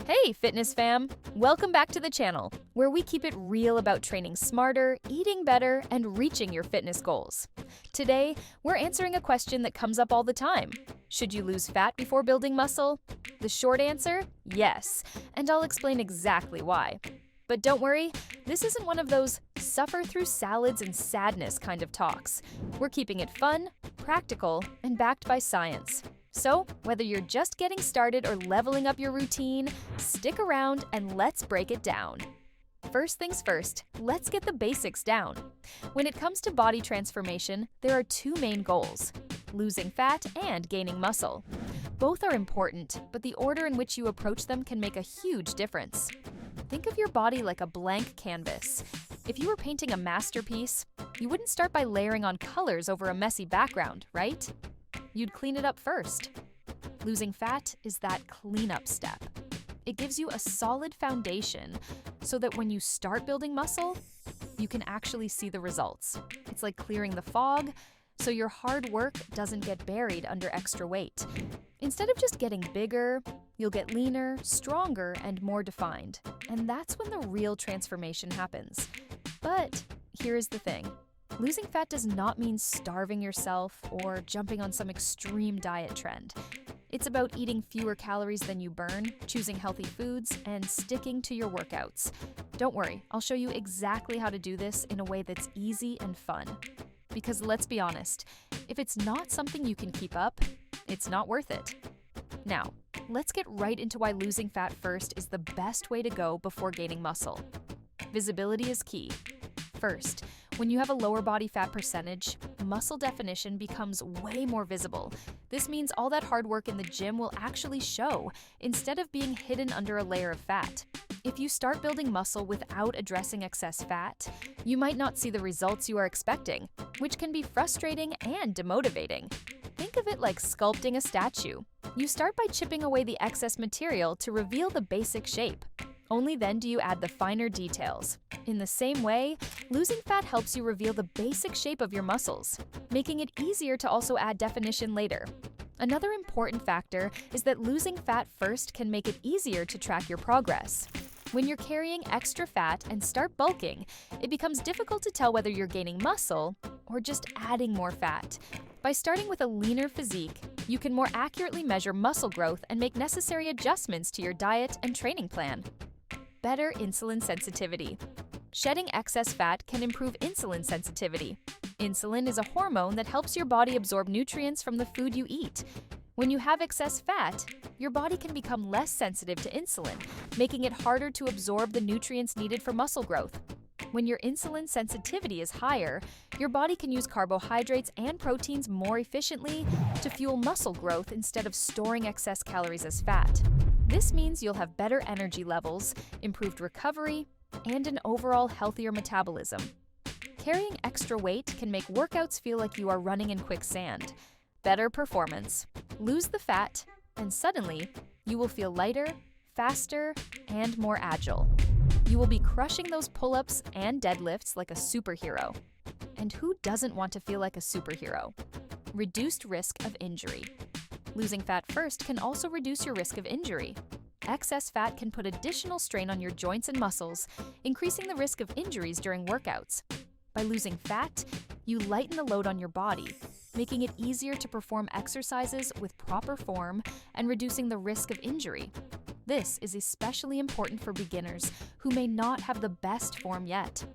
Hey, fitness fam! Welcome back to the channel, where we keep it real about training smarter, eating better, and reaching your fitness goals. Today, we're answering a question that comes up all the time. Should you lose fat before building muscle? The short answer, yes, and I'll explain exactly why. But don't worry, this isn't one of those suffer through salads and sadness kind of talks. We're keeping it fun, practical, and backed by science. So, whether you're just getting started or leveling up your routine, stick around and let's break it down. First things first, let's get the basics down. When it comes to body transformation, there are two main goals: losing fat and gaining muscle. Both are important, but the order in which you approach them can make a huge difference. Think of your body like a blank canvas. If you were painting a masterpiece, you wouldn't start by layering on colors over a messy background, right? You'd clean it up first. Losing fat is that cleanup step. It gives you a solid foundation so that when you start building muscle, you can actually see the results. It's like clearing the fog, so your hard work doesn't get buried under extra weight. Instead of just getting bigger, you'll get leaner, stronger, and more defined. And that's when the real transformation happens. But here's the thing. Losing fat does not mean starving yourself or jumping on some extreme diet trend. It's about eating fewer calories than you burn, choosing healthy foods, and sticking to your workouts. Don't worry, I'll show you exactly how to do this in a way that's easy and fun. Because let's be honest, if it's not something you can keep up, it's not worth it. Now, let's get right into why losing fat first is the best way to go before gaining muscle. Visibility is key. First, when you have a lower body fat percentage, muscle definition becomes way more visible. This means all that hard work in the gym will actually show, instead of being hidden under a layer of fat. If you start building muscle without addressing excess fat, you might not see the results you are expecting, which can be frustrating and demotivating. Think of it like sculpting a statue. You start by chipping away the excess material to reveal the basic shape. Only then do you add the finer details. In the same way, losing fat helps you reveal the basic shape of your muscles, making it easier to also add definition later. Another important factor is that losing fat first can make it easier to track your progress. When you're carrying extra fat and start bulking, it becomes difficult to tell whether you're gaining muscle or just adding more fat. By starting with a leaner physique, you can more accurately measure muscle growth and make necessary adjustments to your diet and training plan. Better insulin sensitivity. Shedding excess fat can improve insulin sensitivity. Insulin is a hormone that helps your body absorb nutrients from the food you eat. When you have excess fat, your body can become less sensitive to insulin, making it harder to absorb the nutrients needed for muscle growth. When your insulin sensitivity is higher, your body can use carbohydrates and proteins more efficiently to fuel muscle growth instead of storing excess calories as fat. This means you'll have better energy levels, improved recovery, and an overall healthier metabolism. Carrying extra weight can make workouts feel like you are running in quicksand. Better performance. Lose the fat, and suddenly, you will feel lighter, faster, and more agile. You will be crushing those pull-ups and deadlifts like a superhero. And who doesn't want to feel like a superhero? Reduced risk of injury. Losing fat first can also reduce your risk of injury. Excess fat can put additional strain on your joints and muscles, increasing the risk of injuries during workouts. By losing fat, you lighten the load on your body, making it easier to perform exercises with proper form and reducing the risk of injury. This is especially important for beginners who may not have the best form yet.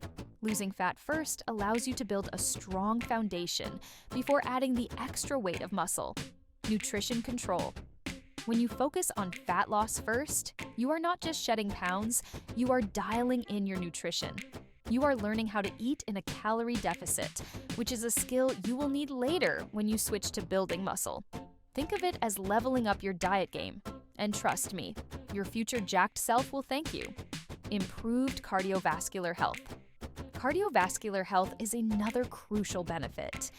Losing fat first allows you to build a strong foundation before adding the extra weight of muscle. Nutrition control. When you focus on fat loss first, you are not just shedding pounds, you are dialing in your nutrition. You are learning how to eat in a calorie deficit, which is a skill you will need later when you switch to building muscle. Think of it as leveling up your diet game. And trust me, your future jacked self will thank you. Improved cardiovascular health. Cardiovascular health is another crucial benefit.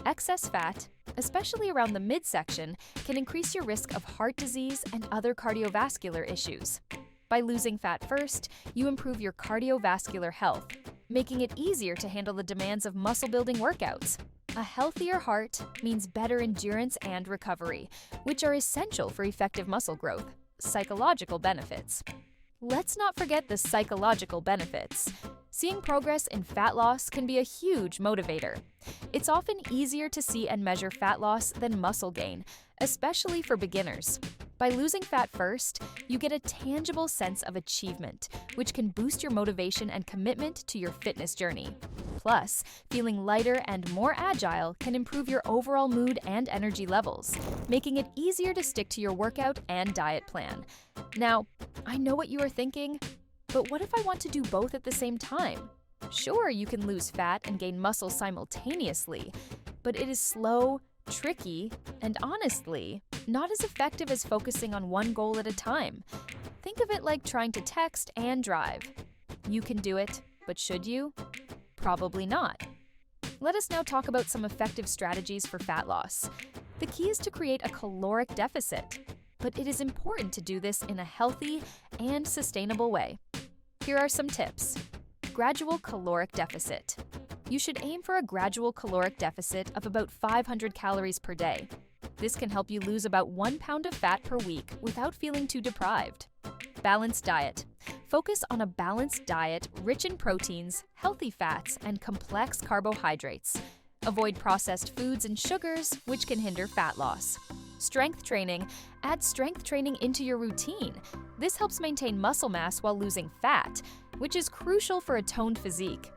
Excess fat, especially around the midsection, can increase your risk of heart disease and other cardiovascular issues. By losing fat first, you improve your cardiovascular health, making it easier to handle the demands of muscle-building workouts. A healthier heart means better endurance and recovery, which are essential for effective muscle growth. psychological benefits. Let's not forget the psychological benefits. Seeing progress in fat loss can be a huge motivator. It's often easier to see and measure fat loss than muscle gain, especially for beginners. By losing fat first, you get a tangible sense of achievement, which can boost your motivation and commitment to your fitness journey. Plus, feeling lighter and more agile can improve your overall mood and energy levels, making it easier to stick to your workout and diet plan. Now, I know what you are thinking, but what if I want to do both at the same time? Sure, you can lose fat and gain muscle simultaneously, but it is slow, tricky, and honestly, not as effective as focusing on one goal at a time. Think of it like trying to text and drive. You can do it, but should you? Probably not. Let us now talk about some effective strategies for fat loss. The key is to create a caloric deficit, but it is important to do this in a healthy and sustainable way. Here are some tips. Gradual caloric deficit. You should aim for a gradual caloric deficit of about 500 calories per day. This can help you lose about 1 pound of fat per week without feeling too deprived. Balanced diet. Focus on a balanced diet rich in proteins, healthy fats, and complex carbohydrates. Avoid processed foods and sugars, which can hinder fat loss. Strength training. Add strength training into your routine. This helps maintain muscle mass while losing fat, which is crucial for a toned physique.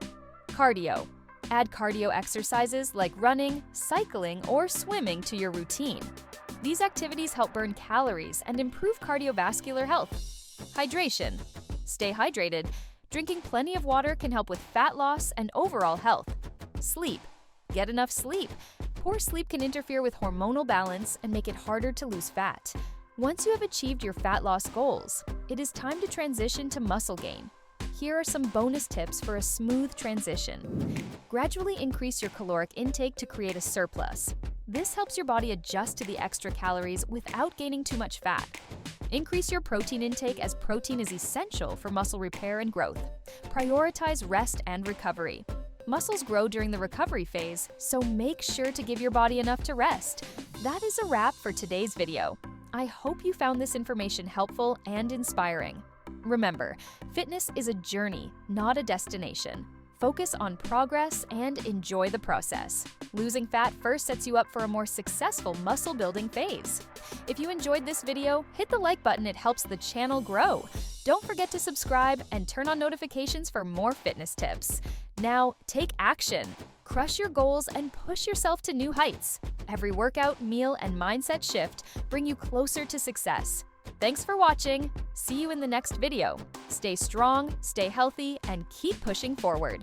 Cardio. Add cardio exercises like running, cycling, or swimming to your routine. These activities help burn calories and improve cardiovascular health. Hydration. Stay hydrated. Drinking plenty of water can help with fat loss and overall health. Sleep. Get enough sleep. Poor sleep can interfere with hormonal balance and make it harder to lose fat. Once you have achieved your fat loss goals, it is time to transition to muscle gain. Here are some bonus tips for a smooth transition. Gradually increase your caloric intake to create a surplus. This helps your body adjust to the extra calories without gaining too much fat. Increase your protein intake as protein is essential for muscle repair and growth. Prioritize rest and recovery. Muscles grow during the recovery phase, so make sure to give your body enough to rest. That is a wrap for today's video. I hope you found this information helpful and inspiring. Remember, fitness is a journey, not a destination. Focus on progress and enjoy the process. Losing fat first sets you up for a more successful muscle-building phase. If you enjoyed this video, hit the like button, it helps the channel grow. Don't forget to subscribe and turn on notifications for more fitness tips. Now, take action. Crush your goals and push yourself to new heights. Every workout, meal, and mindset shift bring you closer to success. Thanks for watching. See you in the next video. Stay strong, stay healthy, and keep pushing forward.